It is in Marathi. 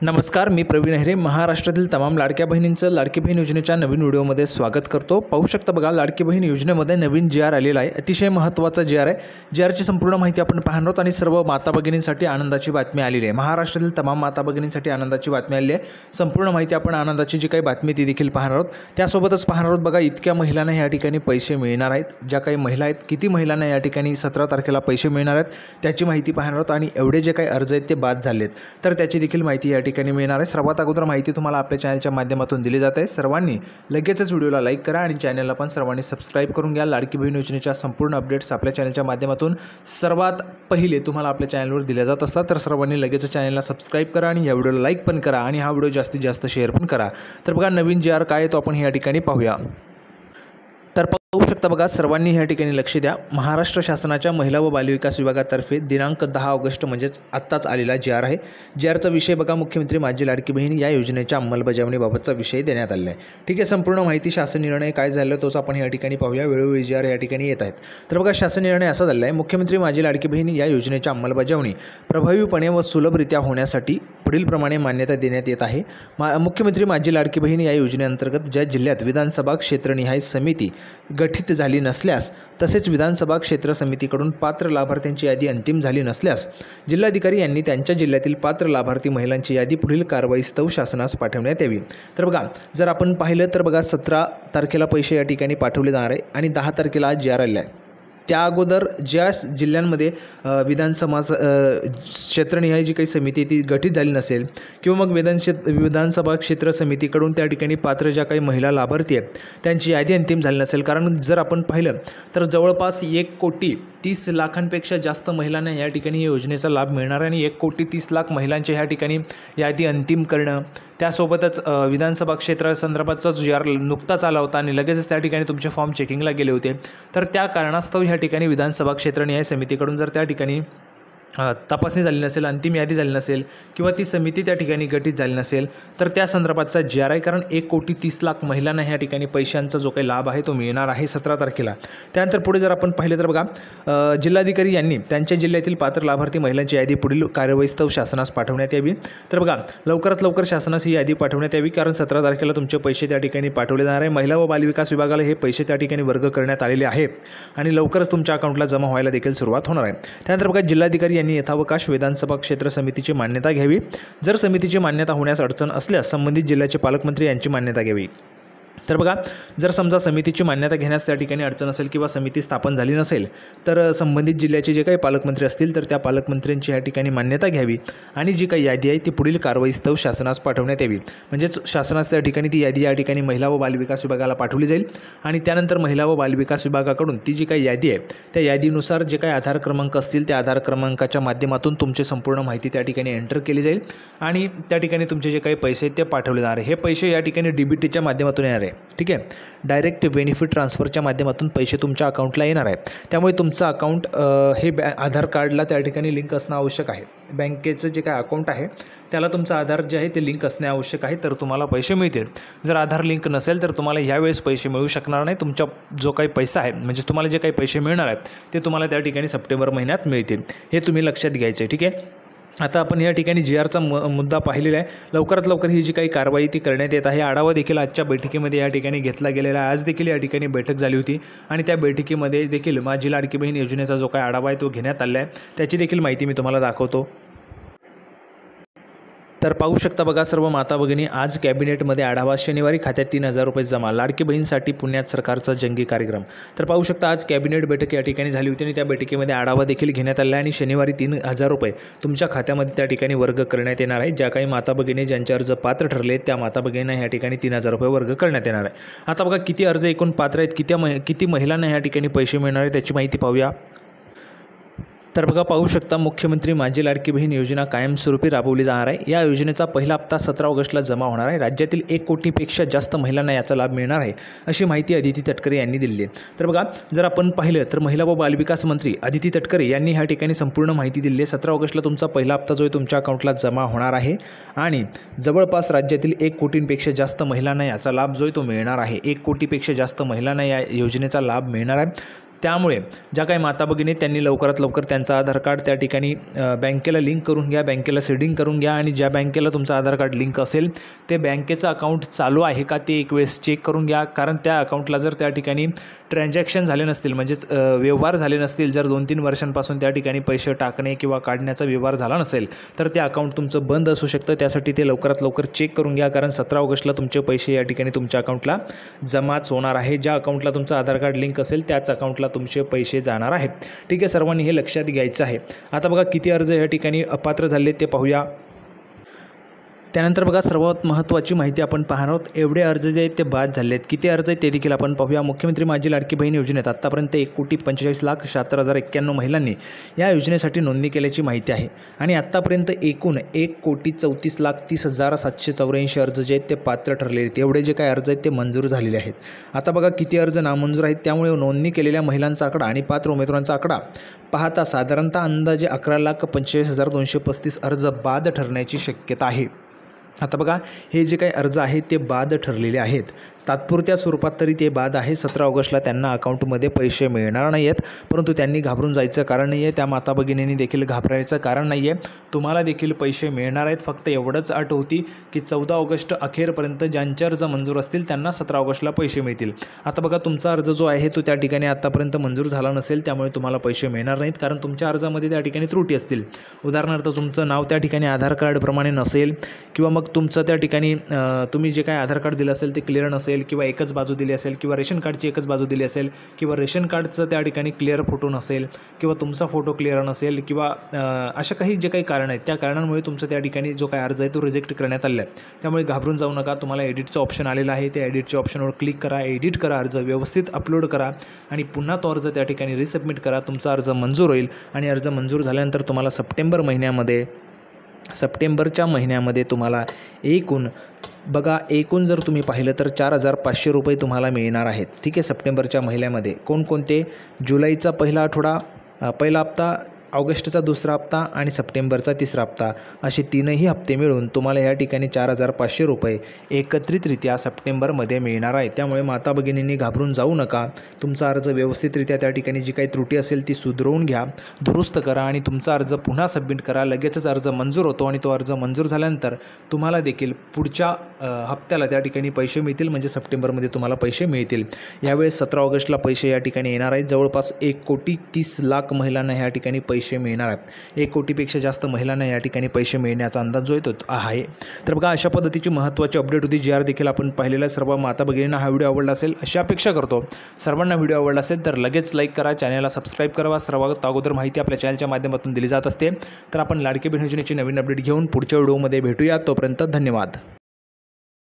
नमस्कार, मी प्रवीण अहिरे. महाराष्ट्रातील तमाम लाडक्या बहिणींचं लाडकी बहीण योजनेच्या नवीन व्हिडिओमध्ये स्वागत करतो. पाहू शकता बघा, लाडकी बहीण योजनेमध्ये नवीन जी आर आलेला आहे. अतिशय महत्त्वाचा जी आर आहे. जी आरची संपूर्ण माहिती आपण पाहणार आहोत आणि सर्व माता भगिनींसाठी आनंदाची बातमी आलेली आहे. महाराष्ट्रातील तमाम माता भगिनींसाठी आनंदाची बातमी आलेली आहे. संपूर्ण माहिती आपण आनंदाची जी काही बातमी ती देखील पाहणार आहोत. त्यासोबतच पाहणार आहोत बघा, इतक्या महिलांना या ठिकाणी पैसे मिळणार आहेत. ज्या काही महिला आहेत, किती महिलांना या ठिकाणी 17 तारखेला पैसे मिळणार आहेत त्याची माहिती पाहणार आहोत. आणि एवढे जे काही अर्ज आहेत ते बाद झालेत तर त्याची देखील माहिती या ठिकाणी मिळणार आहे. सर्वात अगोदर माहिती तुम्हाला आपल्या चॅनलच्या माध्यमातून दिली जात आहे. सर्वांनी लगेचच व्हिडिओला लाईक करा आणि चॅनलला पण सर्वांनी सबस्क्राईब करून घ्या. लाडकी बहीण योजनेच्या संपूर्ण अपडेट्स आपल्या चॅनलच्या माध्यमातून सर्वात पहिले तुम्हाला आपल्या चॅनलवर दिल्या जात असतात. तर सर्वांनी लगेच चॅनलला सबस्क्राईब करा आणि या व्हिडिओला लाईक पण करा आणि हा व्हिडिओ जास्तीत जास्त शेअर पण करा. तर बघा, नवीन जी आर काय आहे तो आपण या ठिकाणी पाहूया. तर पाहू शकता बघा, सर्वांनी या ठिकाणी लक्ष द्या. महाराष्ट्र शासनाच्या महिला व बालविकास विभागातर्फे दिनांक 10 ऑगस्ट म्हणजेच आत्ताच आलेला जी आर आहे. जी आरचा विषय बघा, मुख्यमंत्री माझी लाडकी बहीण या योजनेच्या अंमलबजावणीबाबतचा विषय देण्यात आलेला आहे. ठीक आहे, संपूर्ण माहिती शासन निर्णय काय झालं तोच आपण या ठिकाणी पाहूया. वेळोवेळी जी आर या ठिकाणी येत आहेत. तर बघा, शासन निर्णय असा झालेला आहे. मुख्यमंत्री माझी लाडकी बहीण या योजनेच्या अंमलबजावणी प्रभावीपणे व सुलभरित्या होण्यासाठी पुढीलप्रमाणे मान्यता देण्यात येत आहे. मुख्यमंत्री माझी लाडकी बहीण या योजनेअंतर्गत ज्या जिल्ह्यात विधानसभा क्षेत्रनिहाय समिती गठीत झाली नसल्यास, तसेच विधानसभा क्षेत्र समितीकडून पात्र लाभार्थ्यांची यादी अंतिम झाली नसल्यास, जिल्हाधिकारी यांनी त्यांच्या जिल्ह्यातील पात्र लाभार्थी महिलांची यादी पुढील कारवाईस्तव शासनास पाठवण्यात यावी. तर बघा, जर आपण पाहिलं तर बघा, 17 तारखेला पैसे या ठिकाणी पाठवले जाणार आहे आणि 10 तारखेला आज जी आर आलेला आहे. त्या अगोदर ज्या जिल्ह्यांमध्ये विधानसभा क्षेत्रनिहाय जी काही समिती ती गठीत झाली नसेल किंवा मग विधानसभा क्षेत्र समितीकडून त्या ठिकाणी पात्र ज्या काही महिला लाभार्थी आहेत त्यांची यादी अंतिम झाली नसेल, कारण जर आपण पाहिलं तर जवळपास 1,30,00,000पेक्षा जास्त महिलांना या ठिकाणी या योजनेचा लाभ मिळणार आहे आणि 1,30,00,000 महिलांच्या ह्या ठिकाणी यादी अंतिम करणं, त्यासोबतच विधानसभा क्षेत्रासंदर्भातचा जो जी आर नुकताच आला होता आणि लगेचच त्या ठिकाणी तुमचे फॉर्म चेकिंगला गेले होते. तर त्या कारणास्तव ह्या ठिकाणी विधानसभा क्षेत्रनिहाय समितीकडून जर त्या ठिकाणी तपासणी झाली नसेल, अंतिम यादी झाली नसेल किंवा ती समिती त्या ठिकाणी गठीत झाली नसेल तर त्या संदर्भातचा जी आर आहे. कारण 1,30,00,000 महिलांना ह्या ठिकाणी पैशांचा जो काही लाभ आहे तो मिळणार आहे 17 तारखेला. त्यानंतर पुढे जर आपण पाहिलं तर बघा, जिल्हाधिकारी यांनी त्यांच्या जिल्ह्यातील पात्र लाभार्थी महिलांची यादी पुढील कारवाईस्तव शासनास पाठवण्यात यावी. तर बघा, लवकरात लवकर शासनास ही यादी पाठवण्यात यावी, कारण 17 तारखेला तुमचे पैसे त्या ठिकाणी पाठवले जाणार आहे. महिला व बालविकास विभागाला हे पैसे त्या ठिकाणी वर्ग करण्यात आलेले आहेत आणि लवकरच तुमच्या अकाउंटला जमा व्हायला देखील सुरुवात होणार आहे. त्यानंतर बघा, जिल्हाधिकारी यथावकाश विधानसभा क्षेत्र समितीची मान्यता घ्यावी. जर समितीची मान्यता होण्यास अडचण असल्यास संबंधित जिल्ह्याचे पालकमंत्री यांची मान्यता घ्यावी. तर बघा, जर समजा समितीची मान्यता घेण्यास त्या ठिकाणी अडचण असेल किंवा समिती स्थापन झाली नसेल तर संबंधित जिल्ह्याचे जे काही पालकमंत्री असतील तर त्या पालकमंत्र्यांची या ठिकाणी मान्यता घ्यावी आणि जी काही यादी आहे ती पुढील कारवाईस्तव शासनास पाठवण्यात यावी. म्हणजेच शासनास त्या ठिकाणी ती यादी या ठिकाणी महिला व बालविकास विभागाला पाठवली जाईल आणि त्यानंतर महिला व बालविकास विभागाकडून ती जी काही यादी आहे त्या यादीनुसार जे काही आधार क्रमांक असतील त्या आधार क्रमांकाच्या माध्यमातून तुमची संपूर्ण माहिती त्या ठिकाणी एंटर केली जाईल आणि त्या ठिकाणी तुमचे जे काही पैसे आहेत ते पाठवले जाणार आहे. हे पैसे या ठिकाणी DBTच्या माध्यमातून येणार आहे. ठीक आहे, डायरेक्ट बेनिफिट ट्रान्सफरच्या माध्यमातून पैसे तुमच्या अकाउंटला येणार आहे. त्यामुळे तुमचं अकाउंट हे आधार कार्डला त्या ठिकाणी लिंक असणं आवश्यक आहे. बँकेचं जे काय अकाउंट आहे त्याला तुमचं आधार जे आहे ते लिंक असणे आवश्यक आहे, तर तुम्हाला पैसे मिळतील. जर आधार लिंक नसेल तर तुम्हाला यावेळेस पैसे मिळू शकणार नाही. तुमचा जो काही पैसा आहे म्हणजे तुम्हाला जे काही पैसे मिळणार आहेत ते तुम्हाला त्या ठिकाणी सप्टेंबर महिन्यात मिळतील. हे तुम्ही लक्षात घ्यायचं आहे. ठीक आहे, आता आपण या ठिकाणी जी आरचा मुद्दा पाहिलेला आहे. लवकरात लवकर ही जी काही कारवाई ती करण्यात येत आहे. आढावा देखील आजच्या बैठकीमध्ये या ठिकाणी घेतला गेलेला आहे. आज देखील या ठिकाणी बैठक झाली होती आणि त्या बैठकीमध्ये देखील माझी लाडकी बहीण योजनेचा जो काही आढावा आहे तो घेण्यात आला आहे. त्याची देखील माहिती मी तुम्हाला दाखवतो. तर पाहू शकता बघा, सर्व माता भगिनी, आज कॅबिनेटमध्ये आढावा. शनिवारी खात्यात 3,000 रुपये जमा. लाडकी बहीणसाठी पुण्यात सरकारचा जंगी कार्यक्रम. तर पाहू शकता, आज कॅबिनेट बैठक या ठिकाणी झाली होती आणि त्या बैठकीमध्ये आढावा देखील घेण्यात आला आहे आणि शनिवारी 3,000 रुपये तुमच्या खात्यामध्ये त्या ठिकाणी वर्ग करण्यात येणार आहे. ज्या काही माता भगिनी ज्यांचे अर्ज पात्र ठरले त्या माता भगिनींना या ठिकाणी 3,000 रुपये वर्ग करण्यात येणार आहे. आता बघा, किती अर्ज एकूण पात्र आहेत, किती महिलांना या ठिकाणी पैसे मिळणार आहेत त्याची माहिती पाहूया. तर बघा, पाहू शकता, मुख्यमंत्री माझी लाडकी बहीण योजना कायमस्वरूपी राबवली जाणार आहे. या योजनेचा पहिला हप्ता 17 ऑगस्टला जमा होणार आहे. राज्यातील 1 कोटीपेक्षा जास्त महिलांना याचा लाभ मिळणार आहे, अशी माहिती अदिती तटकरे यांनी दिली आहे. तर बघा, जर आपण पाहिलं तर महिला व बालविकास मंत्री अदिती तटकरे यांनी ह्या ठिकाणी संपूर्ण माहिती दिली आहे. 17 ऑगस्टला तुमचा पहिला हप्ता जो आहे तुमच्या अकाउंटला जमा होणार आहे आणि जवळपास राज्यातील 1 कोटींपेक्षा जास्त महिलांना याचा लाभ जो आहे तो मिळणार आहे. 1 कोटीपेक्षा जास्त महिलांना या योजनेचा लाभ मिळणार आहे. त्यामुळे ज्या काही माता भगिनी त्यांनी लवकरात लवकर त्यांचं आधार कार्ड त्या ठिकाणी बँकेला लिंक करून घ्या, बँकेला सेडिंग करून घ्या आणि ज्या बँकेला तुमचं आधार कार्ड लिंक असेल ते बँकेचं अकाउंट चालू आहे का ते एक वेळेस चेक करून घ्या. कारण त्या अकाउंटला जर त्या ठिकाणी ट्रान्झॅक्शन झाले नसतील म्हणजेच व्यवहार झाले नसतील, जर 2-3 वर्षांपासून त्या ठिकाणी पैसे टाकणे किंवा काढण्याचा व्यवहार झाला नसेल तर ते अकाउंट तुमचं बंद असू शकतं. त्यासाठी ते लवकरात लवकर चेक करून घ्या, कारण 17 ऑगस्टला तुमचे पैसे या ठिकाणी तुमच्या अकाउंटला जमाच होणार आहे. ज्या अकाउंटला तुमचं आधार कार्ड लिंक असेल त्याच अकाउंटला तुमचे पैसे जाणार आहेत. ठीक आहे, सर्वांनी हे लक्षात घ्यायचं आहे. आता बघा किती अर्ज या ठिकाणी अपात्र झाले ते पाहूया. त्यानंतर बघा सर्वात महत्त्वाची माहिती आपण पाहणार आहोत. एवढे अर्ज जे आहेत ते बाद झाले आहेत. किती अर्ज आहेत ते देखील आपण पाहूया. मुख्यमंत्री माझी लाडकी बहीण योजनेत आत्तापर्यंत 1,45,76,71,091 महिलांनी या योजनेसाठी नोंदणी केल्याची माहिती आहे आणि आत्तापर्यंत एकूण 1,30,30,784 अर्ज जे आहेत ते पात्र ठरलेले आहेत. एवढे जे काही अर्ज आहेत ते मंजूर झालेले आहेत. आता बघा किती अर्ज नामंजूर आहेत. त्यामुळे नोंदणी केलेल्या महिलांचा आकडा आणि पात्र उमेदवारांचा आकडा पाहता साधारणतः अंदाजे 11,45,235 अर्ज बाद ठरण्याची शक्यता आहे. आता बघा हे जे काही अर्ज आहेत ते बाद ठरलेले आहेत. तात्पुरत्या स्वरूपात तरी ते बाद आहे. 17 ऑगस्टला त्यांना अकाउंटमध्ये पैसे मिळणार नाही आहेत, परंतु त्यांनी घाबरून जायचं कारण नाही आहे. त्या माता भगिनींनी देखील घाबरायचं कारण नाही आहे. तुम्हाला देखील पैसे मिळणार आहेत. फक्त एवढंच अट होती की 14 ऑगस्ट अखेरपर्यंत ज्यांचे अर्ज मंजूर असतील त्यांना 17 ऑगस्टला पैसे मिळतील. आता बघा तुमचा अर्ज जो आहे तो त्या ठिकाणी आत्तापर्यंत मंजूर झाला नसेल, त्यामुळे तुम्हाला पैसे मिळणार नाहीत, कारण तुमच्या अर्जामध्ये त्या ठिकाणी त्रुटी असतील. उदाहरणार्थ तुमचं नाव त्या ठिकाणी आधार कार्डप्रमाणे नसेल किंवा मग तुमचं त्या ठिकाणी तुम्ही जे काही आधार कार्ड दिलं असेल ते क्लिअर नसेल किंवा एकच बाजू दिली असेल किंवा रेशन कार्डची एकच बाजू दिली असेल किंवा रेशन कार्डचं त्या ठिकाणी क्लिअर फोटो नसेल किंवा तुमचा फोटो क्लिअर नसेल किंवा अशा काही जे काही कारण आहेत त्या कारणांमुळे तुमचं त्या ठिकाणी जो काही अर्ज आहे तो रिजेक्ट करण्यात आलेला आहे. त्यामुळे घाबरून जाऊ नका. तुम्हाला एडिटचं ऑप्शन आलेलं आहे. त्या एडिटच्या ऑप्शनवर क्लिक करा, एडिट करा, अर्ज व्यवस्थित अपलोड करा आणि पुन्हा तो अर्ज त्या ठिकाणी रिसबमिट करा. तुमचा अर्ज मंजूर होईल आणि अर्ज मंजूर झाल्यानंतर तुम्हाला सप्टेंबरच्या महिन्यामध्ये तुम्हाला एकूण जर तुम्ही पाहिलं तर 4,500 रुपये तुम्हाला मिळणार आहेत. ठीक आहे, सप्टेंबरच्या महिन्यामध्ये कोणकोणते? जुलैचा पहिला हप्ता, ऑगस्टचा दुसरा हप्ता आणि सप्टेंबरचा तिसरा हप्ता असे 3ही हप्ते मिळून तुम्हाला या ठिकाणी 4,500 रुपये एकत्रितरित्या सप्टेंबरमध्ये मिळणार आहे. त्यामुळे माता भगिनींनी घाबरून जाऊ नका. तुमचा अर्ज व्यवस्थितरित्या त्या ठिकाणी जी काही त्रुटी असेल ती सुधारवून घ्या, दुरुस्त करा आणि तुमचा अर्ज पुन्हा सबमिट करा. लगेचच अर्ज मंजूर होतो आणि तो अर्ज मंजूर झाल्यानंतर तुम्हाला देखील पुढच्या हप्त्याला त्या ठिकाणी पैसे मिळतील, म्हणजे सप्टेंबरमध्ये तुम्हाला पैसे मिळतील. यावेळेस 17 ऑगस्टला पैसे या ठिकाणी येणार आहेत. जवळपास 1,30,00,000 महिलांना या ठिकाणी पैसे मिळणार आहेत. 1 कोटीपेक्षा जास्त महिलांना या ठिकाणी पैसे मिळण्याचा अंदाज जो येतो आहे. तर बघा अशा पद्धतीची महत्त्वाची अपडेट होती. जी आर देखील आपण पाहिलेला. सर्व माता भगिनींना हा व्हिडिओ आवडला असेल अशी अपेक्षा करतो. सर्वांना व्हिडिओ आवडला असेल तर लगेच लाईक करा, चॅनलला सबस्क्राईब करा. सर्वात अगोदर माहिती आपल्या चॅनलच्या माध्यमातून दिली जात असते. तर आपण लाडकी बहीण योजनेची नवीन अपडेट घेऊन पुढच्या व्हिडिओमध्ये भेटूया. तोपर्यंत धन्यवाद.